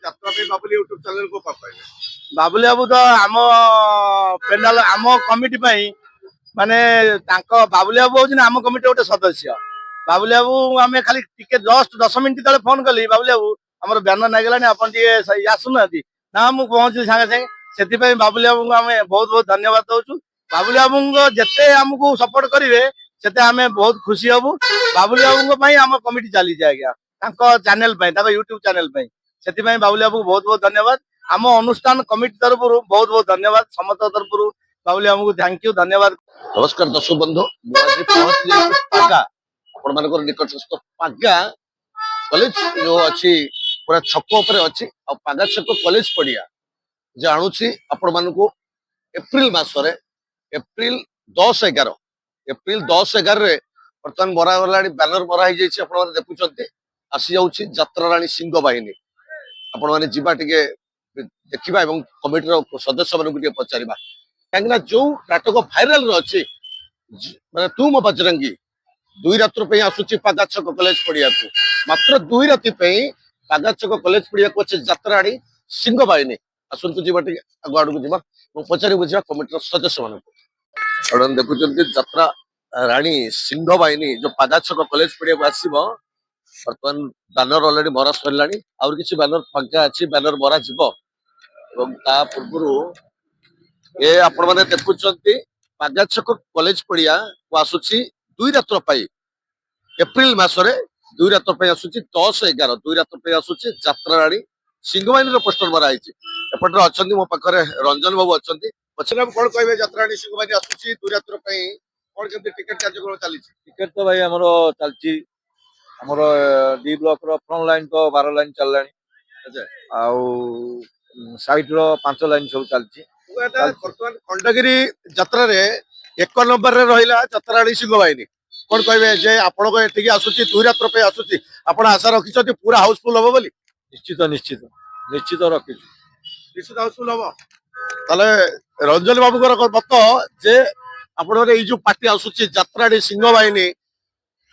ଯାତ୍ରା ପାଇଁ Babuli YouTube channel କୁ ପାଇବେ। ବାବୁଲି ବାବୁ ତ ଆମ ପେଣ୍ଡାଲ ଆମ କମିଟି ପାଇଁ ମାନେ ତାଙ୍କ ବାବୁଲି ବାବୁ ହଉଛନ୍ତି ଆମ କମିଟି ଗୋଟେ ସଦସ୍ୟ। ବାବୁଲି ବାବୁ ଆମେ ଖାଲି ଟିକେ ଜଷ୍ଟ 10 ମିନିଟ୍ ତଳେ ଫୋନ କଲି ବାବୁଲି ବାବୁ ଆମର ବ୍ୟାନର ଲାଗିଲାନି ଆପଣ ଟିକେ ଆସୁନାହାନ୍ତି ନା ମୁଁ ପହଞ୍ଚିଲି ସାଙ୍ଗେ ସାଙ୍ଗେ। ସେଥିପାଇଁ ବାବୁଲି ବାବୁଙ୍କୁ ଆମେ ବହୁତ ବହୁତ ଧନ୍ୟବାଦ ଦଉଛୁ। ବାବୁଲି ବାବୁଙ୍କ ଯେତେ ଆମକୁ ସପୋର୍ଟ କରିବେ ସେତେ ଆମେ ବହୁତ ଖୁସି ହବୁ। ବାବୁଲି ବାବୁଙ୍କ ପାଇଁ ଆମ କମିଟି ଚାଲିଛି ଆଜ୍ଞା, ତାଙ୍କ ଚ୍ୟାନେଲ ପାଇଁ, ତାଙ୍କ ୟୁଟ୍ୟୁବ ଚ୍ୟାନେଲ ପାଇଁ। ସେଥିପାଇଁ ବାବୁଲି ବାବୁଙ୍କୁ ବହୁତ ବହୁତ ଧନ୍ୟବାଦ। ଆମ ଅନୁଷ୍ଠାନ କମିଟି ତରଫରୁ ବହୁତ ବହୁତ ଧନ୍ୟବାଦ। ସମସ୍ତ ତରଫରୁ ବାବୁଲି ବାବୁଙ୍କୁ ଥ୍ୟାଙ୍କ ୟୁ, ଧନ୍ୟବାଦ। ନମସ୍କାର ଦର୍ଶକ ବନ୍ଧୁ, ମୁଁ ଆଜି ପହଞ୍ଚିଯାଇଛି ପାଗା, ଆପଣମାନଙ୍କର ନିକଟସ୍ଥ ପାଗା କଲେଜ ଯୋଉ ଅଛି ପୁରା ଛକ ଉପରେ ଅଛି। ଆଉ ପାଗା ଛକ କଲେଜ ପଡିଆ ଯେ ଆଣୁଛି ଆପଣମାନଙ୍କୁ ଏପ୍ରିଲ ମାସରେ ଏପ୍ରିଲ 10-11 ଏପ୍ରିଲ 10-11ରେ ବର୍ତ୍ତମାନ ମରା ଗଲାଣି, ବ୍ୟାନର ମରା ହେଇଯାଇଛି। ଆପଣମାନେ ଦେଖୁଛନ୍ତି ଆସି ଯାଉଛି ଯାତ୍ରା ରାଣୀ ସିଂହ ବାହିନୀ। ଆପଣମାନେ ଯିବା ଟିକେ ଦେଖିବା ଏବଂ କମିଟିର ସଦସ୍ୟ ମାନଙ୍କୁ ଟିକେ ପଚାରିବା, କାହିଁକି ନା ଯୋଉ ନାଟକ ଭାଇରାଲରେ ଅଛି ମାନେ ତୁ ମୋ ବଜରଙ୍ଗୀ 2 ରାତ୍ର ପାଇଁ ଆସୁଛି ପାଗା ଛକ କଲେଜ ପଡିଆକୁ। ମାତ୍ର 2 ରାତି ପାଇଁ ପାଗା ଛକ କଲେଜ ପଡିଆକୁ ଅଛି ଯାତ୍ରା ରାଣୀ ସିଂହ ବାହିନୀ। ଆସନ୍ତୁ ଯିବା ଟିକେ ଆଗ ଆଡକୁ ଯିବା ଏବଂ ପଚାରି ବୁଝିବା କମିଟିର ସଦସ୍ୟ ମାନଙ୍କୁ। ଆପଣ ଦେଖୁଛନ୍ତି ଯାତ୍ରା ରାଣୀ ସିଂହ ବାହିନୀ ଯୋଉ ପାଗା ଛକ କଲେଜ ପଡିଆକୁ ଆସିବ। ବର୍ତ୍ତମାନ ବ୍ୟାନର ଅଲରେଡି ମରା ସରିଲାଣି, ଆହୁରି କିଛି ବ୍ୟାନର ଫାଙ୍କା ଅଛି, ବ୍ୟାନର ମରା ଯିବ। ଏବଂ ତା ପୂର୍ବରୁ ଆପଣମାନେ ଦେଖୁଛନ୍ତି ପାଗା ଛକ କଲେଜ ପଡିଆକୁ ଆସୁଛି 2 ରାତ୍ର ପାଇଁ ଏପ୍ରିଲ ମାସରେ 2 ରାତ୍ର ପାଇଁ ଆସୁଛି 10-11 2 ରାତ୍ର ପାଇଁ ଆସୁଛି ଯାତ୍ରା ରାଣୀ ସିଂହ ବାହିନୀର ପୋଷ୍ଟର ମରା ହେଇଛି। ଏପଟରେ ଅଛନ୍ତି ମୋ ପାଖରେ ରଞ୍ଜନ ବାବୁ ଅଛନ୍ତି। ପଛରେ କଣ କହିବେ? ଯାତ୍ରା ରାଣୀ ସିଂହ ବାହିନୀ ଆସୁଛି 2 ରାତ୍ର ପାଇଁ, କଣ କେମିତି ଟିକେଟ କାର୍ଯ୍ୟକ୍ରମ ଚାଲିଛି? ଟିକେଟ ତ ଭାଇ ଆମର ଚାଲିଛି, ଆମର ଡି ବ୍ଲକ ର ଫ୍ରଣ୍ଟ ଲାଇନ ତ 12 ଲାଇନ ଚାଲିଲାଣି, ଆଉ ସାଇଡ ର 5 ଲାଇନ ସବୁ ଚାଲିଛି। ବର୍ତ୍ତମାନ ଖଣ୍ଡଗିରି ଯାତ୍ରାରେ 1 ନମ୍ବରରେ ରହିଲା ଯାତ୍ରା ରାଣୀ ସିଂହ ବାହିନୀ। କଣ କହିବେ ଯେ ଆପଣଙ୍କ ଏଠିକି ଆସୁଛି 2 ରାତ୍ର ପାଇଁ ଆସୁଛି, ଆପଣ ଆଶା ରଖିଛନ୍ତି ପୁରା ହାଉସଫୁଲ ହବ ବୋଲି? ନିଶ୍ଚିତ ନିଶ୍ଚିତ ନିଶ୍ଚିତ ରଖିଛୁ, ନିଶ୍ଚିତ ହାଉସଫୁଲ ହବ। ତାହେଲେ ରଞ୍ଜନ ବାବୁଙ୍କର ମତ ଯେ ଆପଣଙ୍କର ଏଇ ଯୋଉ ପାର୍ଟି ଆସୁଛି ଯାତ୍ରା ରାଣୀ ସିଂହ ବାହିନୀ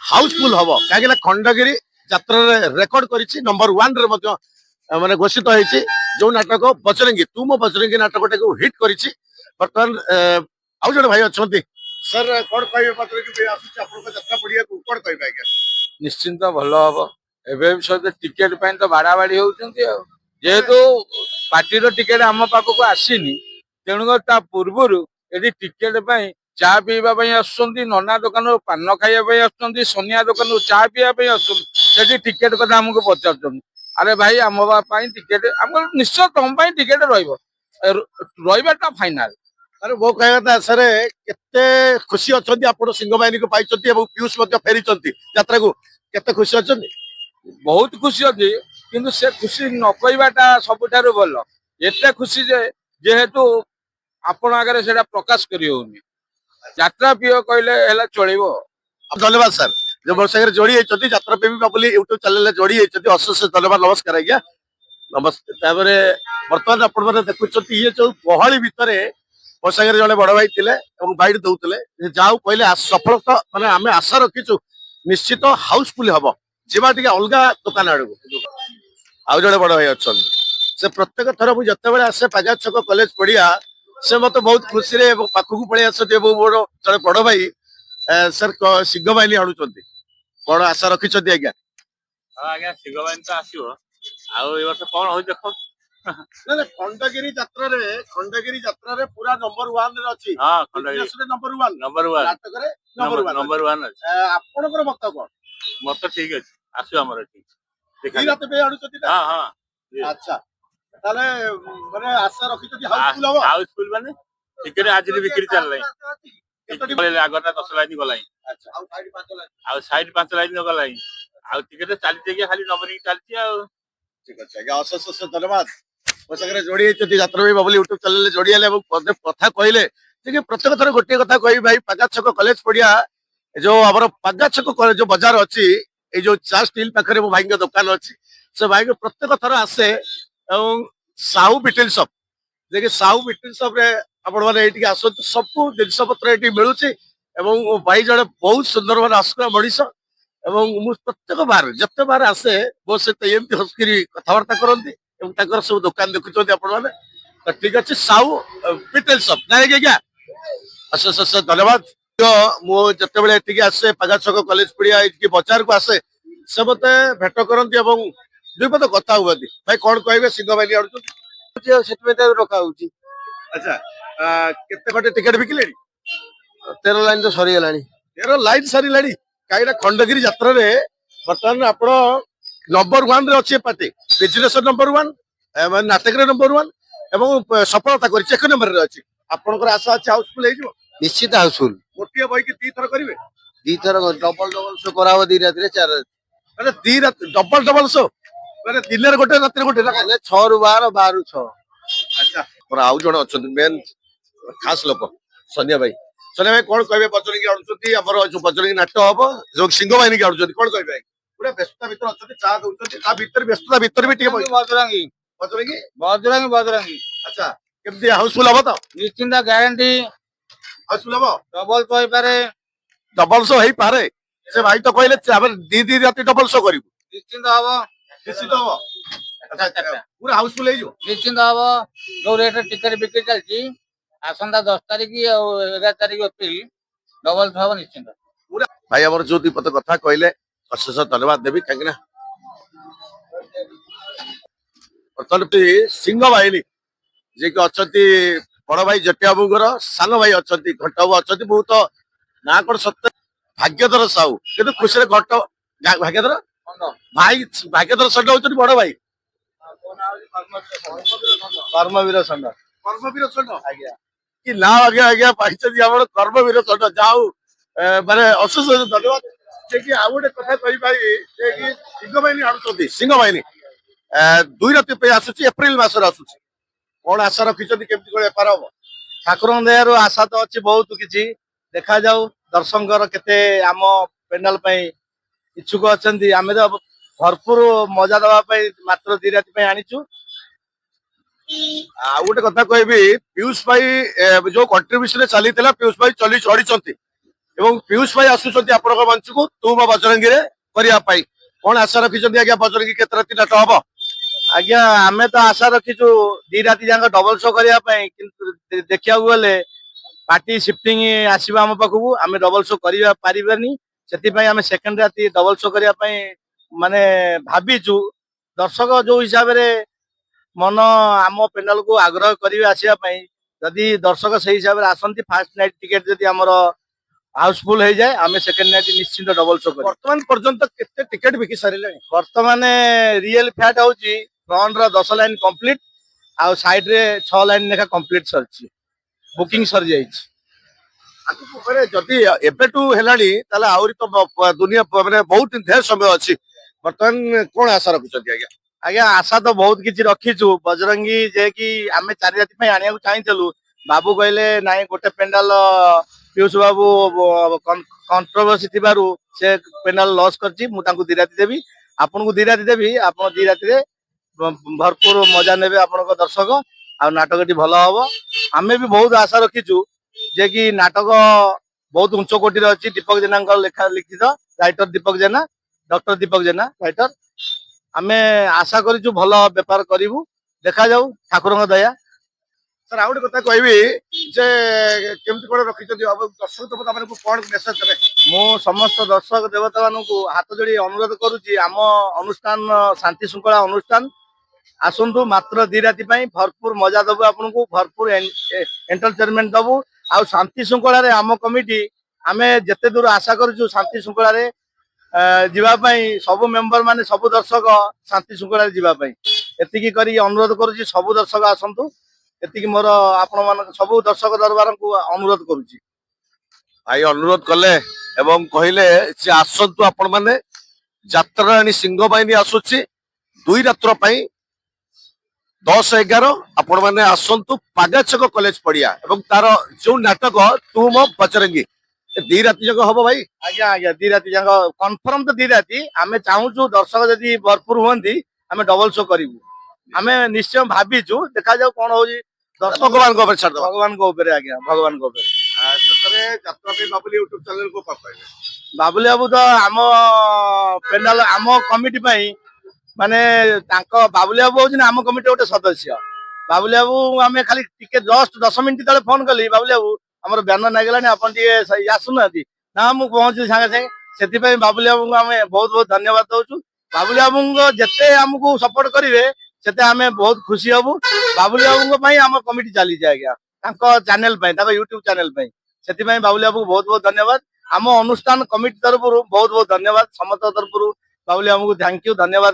ହାଉସଫୁଲ ହବ, କାହିଁକି ନା ଖଣ୍ଡଗିରି ଯାତ୍ରାରେ ରେକର୍ଡ କରିଛି, ନମ୍ବର 1 ରେ ମଧ୍ୟ ମାନେ ଘୋଷିତ ହେଇଛି। ଯୋଉ ନାଟକ ବଜରଙ୍ଗୀ ତୁ ମୋ ବଜରଙ୍ଗୀ ନାଟକଟାକୁ ହିଟ୍ କରିଛି। ବର୍ତ୍ତମାନ ଆଉ ଜଣେ ଭାଇ ଅଛନ୍ତି, ସାର୍ କଣ କହିବେ? ବଜରଙ୍ଗୀ ଆସୁଛି ଆପଣଙ୍କ ଯାତ୍ରା ପଡିଆକୁ, କଣ କହିବେ ଆଜ୍ଞା? ନିଶ୍ଚିନ୍ତ ଭଲ ହବ। ଏବେ ବି ସହିତ ଟିକେଟ ପାଇଁ ତ ବାଡାବାଡି ହଉଛନ୍ତି, ଆଉ ଯେହେତୁ ପାର୍ଟିର ଟିକେଟ ଆମ ପାଖକୁ ଆସିନି, ତେଣୁକରି ତା ପୂର୍ବରୁ ଏଠି ଟିକେଟ ପାଇଁ ଚା ପିଇବା ପାଇଁ ଆସୁଛନ୍ତି, ନନା ଦୋକାନରୁ ପାନ ଖାଇବା ପାଇଁ ଆସୁଛନ୍ତି, ସନିଆ ଦୋକାନରୁ ଚା ପିଇବା ପାଇଁ ଆସୁଛନ୍ତି। ସେଠି ଟିକେଟ କଥା ଆମକୁ ପଚାରୁଛନ୍ତି। ଆରେ ଭାଇ ଆମ ପାଇଁ ଟିକେଟ, ଆମର ନିଶ୍ଚୟ ତମ ପାଇଁ ଟିକେଟ ରହିବ, ରହିବାଟା ଫାଇନାଲ। ଆରେ ମୋ କହିବା କଥା ସାର୍, କେତେ ଖୁସି ଅଛନ୍ତି ଆପଣ ସିଂହ ବାହିନୀକୁ ପାଇଛନ୍ତି ଏବଂ ପିୟୁଷ ମଧ୍ୟ ଫେରିଛନ୍ତି ଯାତ୍ରାକୁ, କେତେ ଖୁସି ଅଛନ୍ତି? ବହୁତ ଖୁସି ଅଛି, କିନ୍ତୁ ସେ ଖୁସି ନ କହିବାଟା ସବୁଠାରୁ ଭଲ। ଏତେ ଖୁସି ଯେ ଯେହେତୁ ଆପଣ ଆଗରେ ସେଇଟା ପ୍ରକାଶ କରି ହଉନି। ଯାତ୍ରା ପ୍ରିୟ କହିଲେ ହେଲା ଚଳିବ। ଧନ୍ୟବାଦ ସାର୍, ଯୋଉ ମୋ ସାଙ୍ଗରେ ଯୋଡି ହେଇଛନ୍ତି ଯାତ୍ରା ପ୍ରେମୀ ବାବୁଲି ୟୁଟ୍ୟୁବ ଚ୍ୟାନେଲରେ ଯୋଡି ହେଇଛନ୍ତି, ଅଶେଷ ଧନ୍ୟବାଦ। ନମସ୍କାର ଆଜ୍ଞା, ନମସ୍କାର। ତାପରେ ବର୍ତ୍ତମାନ ଆପଣ ମାନେ ଦେଖୁଛନ୍ତି ଇଏ ଯୋଉ ଗହଳି ଭିତରେ ମୋ ସାଙ୍ଗରେ ଜଣେ ବଡ ଭାଇ ଥିଲେ ଏବଂ ବାଇଟ୍ ଦଉଥିଲେ, ଯାହାକୁ କହିଲେ ସଫଳତା ମାନେ ଆମେ ଆଶା ରଖିଛୁ ନିଶ୍ଚିତ ହାଉସଫୁଲ ହବ। ଯିବା ଟିକେ ଅଲଗା ଦୋକାନ ଆଡକୁ। ଆଉ ଜଣେ ବଡ ଭାଇ ଅଛନ୍ତି, ସେ ପ୍ରତ୍ୟେକ ଥର ମୁଁ ଯେତେବେଳେ ଆସେ ପାଗା ଛକ କଲେଜ ପଡିଆ ସେ ମତେ ବହୁତ ଖୁସିରେ ଏବଂ ପାଖକୁ ପଳେଇ ଆସନ୍ତି ଏବଂ ମୋର ଜଣେ ବଡ ଭାଇ ସାର୍ ସିଂହ ବାହିନୀ ଆଣୁଛନ୍ତି, କଣ ଆଶା ରଖିଛନ୍ତି ଆଜ୍ଞା? ହଁ ଆଜ୍ଞା, ସିଂହ ବାହିନୀ ତ ଆସିବ, ଆଉ ଏ ବର୍ଷ କଣ ହଉଛି ଦେଖ। ଖଣ୍ଡଗିରି ଯାତ୍ରାରେ ପୁରା ନମ୍ବର 1 ରେ ଅଛି। ହଁ ଖଣ୍ଡଗିରି ନମ୍ବର 1 ନାଟକରେ ନମ୍ବର 1 ଅଛି। ଆପଣଙ୍କର ମତ କଣ? ମତ ଠିକ ଅଛି, ଆସିବ ଆମର ଏଠି। ଦି ରାତି ପାଇଁ ଆଣୁଛନ୍ତି ନା? ହଁ ହଁ। ଆଚ୍ଛା, ତାହେଲେ ମାନେ ଆଶା ରଖିଛନ୍ତି ହାଉସଫୁଲ ହବ? ହାଉସଫୁଲ ମାନେ ଟିକେଟ ଆଜିରେ ବିକ୍ରି ଚାଲିଲାଣି। ଆଗଟା 10 ଲାଇନ ଗଲାଣି, ଆଉ ସାଇଡ 5 ଲାଇନ ଗଲାଣି, ଆଉ ଟିକେଟ ଚାଲିଛି ଆଜ୍ଞା, ଖାଲି ନମ୍ବରିଂ ଚାଲିଛି ଆଉ। ଠିକ ଅଛି ଆଜ୍ଞା, ଅଶେଷ ଅଶେଷ ଧନ୍ୟବାଦ। ମୋ ସାଙ୍ଗରେ ଯୋଡି ହେଇଛନ୍ତି ଯାତ୍ରା ଭାଇ ବାବୁଲି ୟୁଟ୍ୟୁବ ଚ୍ୟାନେଲରେ ଯୋଡି ହେଲେ ଏବଂ କଥା କହିଲେ ଯେ ପ୍ରତ୍ୟେକ ଥର ଗୋଟିଏ କଥା କହିବି ଭାଇ, ପାଗା ଛକ କଲେଜ ପଡିଆ ଯୋଉ ଆମର ପାଗା ଛକ ଯୋଉ ବଜାର ଅଛି, ଏଇ ଯୋଉ ଚା ଷ୍ଟିଲ ପାଖରେ ମୋ ଭାଇଙ୍କ ଦୋକାନ ଅଛି, ସେ ଭାଇଙ୍କ ପ୍ରତ୍ୟେକ ଥର ଆସେ ଏବଂ ସାହୁ ବିଟେଲ ସପ୍, ଯେ କି ସାହୁ ବିଟେଲ ସପ୍ ରେ ଆପଣ ମାନେ ଏଇଠିକି ଆସନ୍ତୁ, ସବୁ ଜିନିଷ ପତ୍ର ଏଠି ମିଳୁଛି ଏବଂ ଭାଇ ଜଣେ ବହୁତ ସୁନ୍ଦର ମାନେ ଆସୁଥିବା ମଣିଷ ଏବଂ ମୁଁ ପ୍ରତ୍ୟେକ ବାର ଯେତେ ବାର ଆସେ ମୋ ସହିତ ଏମିତି ହସିକିରି କଥାବାର୍ତ୍ତା କରନ୍ତି ଏବଂ ତାଙ୍କର ସବୁ ଦୋକାନ ଦେଖୁଛନ୍ତି ଆପଣମାନେ। ତ ଠିକ ଅଛି ସାହୁ ପିଟେଲ ସପ୍ ନାଇଁ ଆଜ୍ଞା ଅଶେଷ ଅଶେଷ ଧନ୍ୟବାଦ। ତ ମୁଁ ଯେତେବେଳେ ଏଠିକି ଆସେ ପାଗା ଛକ କଲେଜ ପଡିଆ ଏଠିକି ବଜାରକୁ ଆସେ ସେ ମତେ ଭେଟ କରନ୍ତି ଏବଂ ଦୁଇ ପଦ କଥା ହୁଅନ୍ତି। ଭାଇ କଣ କହିବେ ସିଂହ ବାହିନୀ ଆଣୁଛନ୍ତି ସେଥିପାଇଁ ତାକୁ ରଖା ହଉଛି। ଆଚ୍ଛା କେତେ ଖଣ୍ଡେ ଟିକେଟ ବିକିଲେଣି? 13 ଲାଇନ ତ ସରିଗଲାଣି। ଏର ଲାଇନ ସରିଲାଣି କାହିଁକିନା ଖଣ୍ଡଗିରି ଯାତ୍ରାରେ ବର୍ତ୍ତମାନ ଆପଣ ନମ୍ବର 1 ରେ ଅଛି ଏ ପାର୍ଟି ବିଜନେସ ନମ୍ବର 1 ମାନେ ନାଟକରେ ନମ୍ବର 1 ଏବଂ ସଫଳତା କରିଛି 1 ନମ୍ବରରେ ଅଛି। ଆପଣଙ୍କର ଆଶା ଅଛି ହାଉସଫୁଲ ହେଇଯିବ? ନିଶ୍ଚିତ ହାଉସଫୁଲ। ଗୋଟିଏ ବହିକି 2 ଥର କରିବେ? 2 ଥର ଡବଲ ଶୋ କରାହବ 2 ରାତିରେ 4 ରାତି। ମାନେ 2 ରାତି ଡବଲ ଶୋ ମାନେ ଦିନରେ ଗୋଟେ ରାତିରେ ଗୋଟେ ନା କଣ? 6 ରୁ 12 12 ରୁ 6। ଆଚ୍ଛା ମୋର ଆଉ ଜଣେ ଅଛନ୍ତି ମେନ୍ ଖାସ ଲୋକ ସନ୍ଧ୍ୟା ଭାଇ। ସନ୍ଧ୍ୟା ଭାଇ କଣ କହିବେ ବଜରଙ୍ଗୀ ଆଣୁଛନ୍ତି ଆମର ଯୋଉ ବଜରଙ୍ଗୀ ନାଟ ହବ ଯୋଉ ସିଂହ ବାହିନୀ ଆଣୁଛନ୍ତି କଣ କହିବେ? ପୁରା ବ୍ୟସ୍ତତା ଭିତରେ ଅଛନ୍ତି ଚା ଦଉଛନ୍ତି ତା ଭିତରେ ବ୍ୟସ୍ତତା ଭିତରେ ବି ଟିକେ ବଜରଙ୍ଗୀ ବଜରଙ୍ଗୀ ବଜରଙ୍ଗୀ ବଜରଙ୍ଗୀ ଆଚ୍ଛା କେମିତି ହାଉସଫୁଲ ହବ ତ? ନିଶ୍ଚିନ୍ତ ଗ୍ୟାରେଣ୍ଟି। ହାଉସଫୁଲ ହବ? ଡବଲ ଶୋ ହେଇପାରେ। ଡବଲ ଶୋ ହେଇପାରେ ସେ ଭାଇ ତ କହିଲେ ଆମେ 2 ରାତି ଡବଲ ଶୋ କରିବୁ। ନିଶ୍ଚିନ୍ତ ହବ। ନିଶ୍ଚିତ ହବ। ଆଚ୍ଛା ପୁରା ହାଉସଫୁଲ ହେଇଯିବ? ନିଶ୍ଚିନ୍ତ ହବ। ଯୋଉ ରେଟ୍ ଟିକେଟ ବିକ୍ରି ଚାଲିଛି ଆସନ୍ତା 10 ତାରିଖ ଆଉ 11 ତାରିଖ ଏପ୍ରିଲ ଡବଲ ଶୋ ହବ ନିଶ୍ଚିନ୍ତ। ପୁରା ଭାଇ ଆମର ଯୋଉ ଦୁଇ ପଦ କଥା କହିଲେ ଅଶେଷ ଧନ୍ୟବାଦ ଦେବି କାହିଁକି ନା ବର୍ତ୍ତମାନ ସିଂହ ବାହିନୀ ଯିଏକି ଅଛନ୍ତି ବଡ ଭାଇ ଜଟିଆ ବାବୁଙ୍କର ସାନ ଭାଇ ଅଛନ୍ତି ଘଣ୍ଟ ବାବୁ ଅଛନ୍ତି ବହୁତ ନା କଣ ସତ୍ୟ ଭାଗ୍ୟଧର ସାହୁ କିନ୍ତୁ ଖୁସିରେ ଘଣ୍ଟ ଭାଗ୍ୟଧର ଭାଇ ଭାଗ୍ୟଧର ଷଣ୍ଢ ହଉଛନ୍ତି ବଡ ଭାଇ କର୍ମବୀର ଷଣ୍ଢ। କର୍ମବୀର ଷଣ୍ଢ ଆଜ୍ଞା କି ନା ଆଜ୍ଞା ଆଜ୍ଞା ପାଇଛନ୍ତି ଆମର କର୍ମବୀର ଷଣ୍ଢ ଯାହା ହଉ ମାନେ ଅଶେଷ ଧନ୍ୟବାଦ। ଯେ କି ଆଉ ଗୋଟେ କଥା କହିପାରିବି ଯେ କି ସିଂହ ବାହିନୀ ଆଣୁଛନ୍ତି ସିଂହ ବାହିନୀ 2 ରାତି ପାଇଁ ଆସୁଛି ଏପ୍ରିଲ ମାସରେ ଆସୁଛି କଣ ଆଶା ରଖିଛନ୍ତି କେମିତି କଣ ବେପାର ହବ? ଠାକୁରଙ୍କ ଦୟାରୁ ଆଶା ତ ଅଛି ବହୁତ କିଛି ଦେଖାଯାଉ ଦର୍ଶକଙ୍କର କେତେ ଆମ ପେଣ୍ଡାଲ ପାଇଁ ଇଚ୍ଛୁକ ଅଛନ୍ତି। ଆମେ ତ ଭରପୁର ମଜା ଦବା ପାଇଁ ମାତ୍ର 2 ରାତି ପାଇଁ ଆଣିଛୁ। ଆଉ ଗୋଟେ କଥା କହିବି ପିୟୁଷ ଭାଇ ଯୋଉ କଣ୍ଟ୍ରିବ୍ୟୁସନ ଚାଲିଥିଲା ପିୟୁଷ ଭାଇ ଚଲି ଚଢିଛନ୍ତି ଏବଂ ପିୟୁଷ ଭାଇ ଆସୁଛନ୍ତି ଆପଣଙ୍କ ମଞ୍ଚକୁ ତୁ ମୋ ବଜରଙ୍ଗୀରେ କରିବା ପାଇଁ କଣ ଆଶା ରଖିଛନ୍ତି ଆଜ୍ଞା ବଜରଙ୍ଗୀ କେତେ ରାତି ନାଟ ହବ? ଆଜ୍ଞା ଆମେ ତ ଆଶା ରଖିଛୁ 2 ରାତି ଯାକ ଡବଲ ଶୋ କରିବା ପାଇଁ କିନ୍ତୁ ଦେଖିବାକୁ ଗଲେ ପାର୍ଟି ସିଫ୍ଟିଂ ଆସିବ ଆମ ପାଖକୁ ଆମେ ଡବଲ ଶୋ କରିବା ପାରିବାନି ସେଥିପାଇଁ ଆମେ ସେକେଣ୍ଡ ରାତି ଡବଲ ଶୋ କରିବା ପାଇଁ ମାନେ ଭାବିଛୁ। ଦର୍ଶକ ଯୋଉ ହିସାବରେ ମନ ଆମ ପେଣ୍ଡାଲକୁ ଆଗ୍ରହ କରିବେ ଆସିବା ପାଇଁ ଯଦି ଦର୍ଶକ ସେଇ ହିସାବରେ ଆସନ୍ତି ଫାର୍ଷ୍ଟ ନାଇଟ୍ ଟିକେଟ ଯଦି ଆମର ହାଉସଫୁଲ ହେଇଯାଏ ଆମେ ସେକେଣ୍ଡ ନାଇଟ୍ ନିଶ୍ଚିନ୍ତ ଡବଲ ଶୋ କରିବୁ। ବର୍ତ୍ତମାନ ପର୍ଯ୍ୟନ୍ତ କେତେ ଟିକେଟ ବିକି ସାରିଲେଣି? ବର୍ତ୍ତମାନ ରିଏଲ ଫ୍ୟାଟ ହଉଛି ଫ୍ରଣ୍ଟ ର 10 ଲାଇନ କମ୍ପ୍ଲିଟ ଆଉ ସାଇଡ ରେ 6 ଲାଇନ ଲେଖା କମ୍ପ୍ଲିଟ ସରିଛି ବୁକିଂ ସରିଯାଇଛି। ଆଗକୁ ମାନେ ଯଦି ଏବେଠୁ ହେଲାଣି ତାହେଲେ ଆହୁରି ତ ଦୁନିଆ ମାନେ ବହୁତ ଢେର ସମୟ ଅଛି ବର୍ତ୍ତମାନ କଣ ଆଶା ରଖୁଛନ୍ତି ଆଜ୍ଞା? ଆଜ୍ଞା ଆଶା ତ ବହୁତ କିଛି ରଖିଛୁ ବଜରଙ୍ଗୀ ଯେ କି ଆମେ 4 ରାତି ପାଇଁ ଆଣିବାକୁ ଚାହିଁଥିଲୁ ବାବୁ କହିଲେ ନାଇଁ ଗୋଟେ ପେଣ୍ଡାଲ ପିୟୁଷ ବାବୁ କଣ୍ଟ୍ରୋଭର୍ସି ଥିବାରୁ ସେ ପେଣ୍ଡାଲ ଲସ୍ କରିଛି ମୁଁ ତାଙ୍କୁ 2 ରାତି ଦେବି ଆପଣଙ୍କୁ 2 ରାତି ଦେବି ଆପଣ 2 ରାତିରେ ଭରପୁର ମଜା ନେବେ ଆପଣଙ୍କ ଦର୍ଶକ ଆଉ ନାଟକଟି ଭଲ ହବ। ଆମେ ବି ବହୁତ ଆଶା ରଖିଛୁ ଯେ କି ନାଟକ ବହୁତ ଉଚ୍ଚ କୋଟିରେ ଅଛି ଦୀପକ ଜେନାଙ୍କ ଲିଖିତ writer Deepak Jena doctor Deepak Jena writer ଆମେ ଆଶା କରିଛୁ ଭଲ ବେପାର କରିବୁ ଦେଖାଯାଉ ଠାକୁରଙ୍କ ଦୟା। ସାର୍ ଆଉ ଗୋଟେ କଥା କହିବି ଯେ କେମିତି କଣ ରଖିଛନ୍ତି ଦର୍ଶକ ମାନଙ୍କୁ କଣ ମେସେଜ ଦେବେ? ମୁଁ ସମସ୍ତ ଦର୍ଶକ ଦେବତା ମାନଙ୍କୁ ହାତ ଯୋଡି ଅନୁରୋଧ କରୁଛି ଆମ ଅନୁଷ୍ଠାନ ଶାନ୍ତି ଶୃଙ୍ଖଳା ଅନୁଷ୍ଠାନ ଆସନ୍ତୁ ମାତ୍ର 2 ରାତି ପାଇଁ ଭରପୁର ମଜା ଦବୁ ଆପଣଙ୍କୁ ଭରପୁର ଏଣ୍ଟରଟେନମେଣ୍ଟ ଦବୁ ଆଉ ଶାନ୍ତି ଶୃଙ୍ଖଳାରେ ଆମ କମିଟି ଆମେ ଯେତେ ଦୂର ଆଶା କରୁଛୁ ଶାନ୍ତି ଶୃଙ୍ଖଳାରେ ଯିବା ପାଇଁ ସବୁ ମେମ୍ବର ମାନେ ସବୁ ଦର୍ଶକ ଶାନ୍ତି ଶୃଙ୍ଖଳାରେ ଯିବା ପାଇଁ ଏତିକି କରିକି ଅନୁରୋଧ କରୁଛି ସବୁ ଦର୍ଶକ ଆସନ୍ତୁ ଏତିକି ମୋର ଆପଣ ମାନଙ୍କ ସବୁ ଦର୍ଶକ ଦରବାରଙ୍କୁ ଅନୁରୋଧ କରୁଛି। ଭାଇ ଅନୁରୋଧ କଲେ ଏବଂ କହିଲେ ଯେ ଆସନ୍ତୁ ଆପଣ ମାନେ ଯାତ୍ରାରାଣୀ ସିଂହ ବାହିନୀ ଆସୁଛି 2 ରାତ୍ର ପାଇଁ 10-11 ଆପଣ ମାନେ ଆସନ୍ତୁ ପାଗାଛକ କଲେଜ ପଡିଆ ଏବଂ ତାର ଯୋଉ ନାଟକ ତୁ ମୋ ବଜରଙ୍ଗୀ 2 ରାତି ଯାକ ହବ ଭାଇ। ଆଜ୍ଞା ଆଜ୍ଞା 2 ରାତି ଯାକ କନଫର୍ମ ତ 2 ରାତି ଆମେ ଚାହୁଁଛୁ ଦର୍ଶକ ଯଦି ଭରପୁର ହୁଅନ୍ତି ଆମେ ଡବଲ ଶୋ କରିବୁ ଆମେ ନିଶ୍ଚୟ ଭାବିଛୁ ଦେଖାଯାଉ କଣ ହଉଛି ଭଗବାନଙ୍କ ଉପରେ ଛାଡିଦବା। ଭଗବାନଙ୍କ ଉପରେ ଆଜ୍ଞା ଭଗବାନଙ୍କ ଉପରେ। ଶେଷରେ ଯାତ୍ରା ପାଇଁ ବାବୁଲି ୟୁଟ୍ୟୁବ ଚ୍ୟାନେଲ କୁ ପାଇବେ। ବାବୁଲି ବାବୁ ତ ଆମ ପେଣ୍ଡାଲ ଆମ କମିଟି ପାଇଁ ମାନେ ତାଙ୍କ ବାବୁଲି ବାବୁ ହଉଛନ୍ତି ଆମ କମିଟି ଗୋଟେ ସଦସ୍ୟ। ବାବୁଲି ବାବୁ ଆମେ ଖାଲି ଟିକେ ଜଷ୍ଟ 10 ମିନିଟ୍ ତଳେ ଫୋନ କଲି, ବାବୁଲି ବାବୁ ଆମର ବ୍ୟାନର ଲାଗିଲାଣି ଆପଣ ଟିକେ ଆସୁନାହାନ୍ତି। ନା ମୁଁ ପହଞ୍ଚିଲି ସାଙ୍ଗେ ସାଙ୍ଗେ। ସେଥିପାଇଁ ବାବୁଲି ବାବୁଙ୍କୁ ଆମେ ବହୁତ ବହୁତ ଧନ୍ୟବାଦ ଦଉଛୁ। ବାବୁଲି ବାବୁଙ୍କ ଯେତେ ଆମକୁ ସପୋର୍ଟ କରିବେ ସେତେ ଆମେ ବହୁତ ଖୁସି ହବୁ। ବାବୁଲି ବାବୁଙ୍କ ପାଇଁ ଆମ କମିଟି ଚାଲିଛି ଆଜ୍ଞା, ତାଙ୍କ ଚ୍ୟାନେଲ ପାଇଁ, ତାଙ୍କ ୟୁଟ୍ୟୁବ ଚ୍ୟାନେଲ ପାଇଁ। ସେଥିପାଇଁ ବାବୁଲି ବାବୁଙ୍କୁ ବହୁତ ବହୁତ ଧନ୍ୟବାଦ। ଆମ ଅନୁଷ୍ଠାନ କମିଟି ତରଫରୁ ବହୁତ ବହୁତ ଧନ୍ୟବାଦ। ସମସ୍ତଙ୍କ ତରଫରୁ ବାବୁଲି ବାବୁଙ୍କୁ ଥ୍ୟାଙ୍କ ୟୁ, ଧନ୍ୟବାଦ।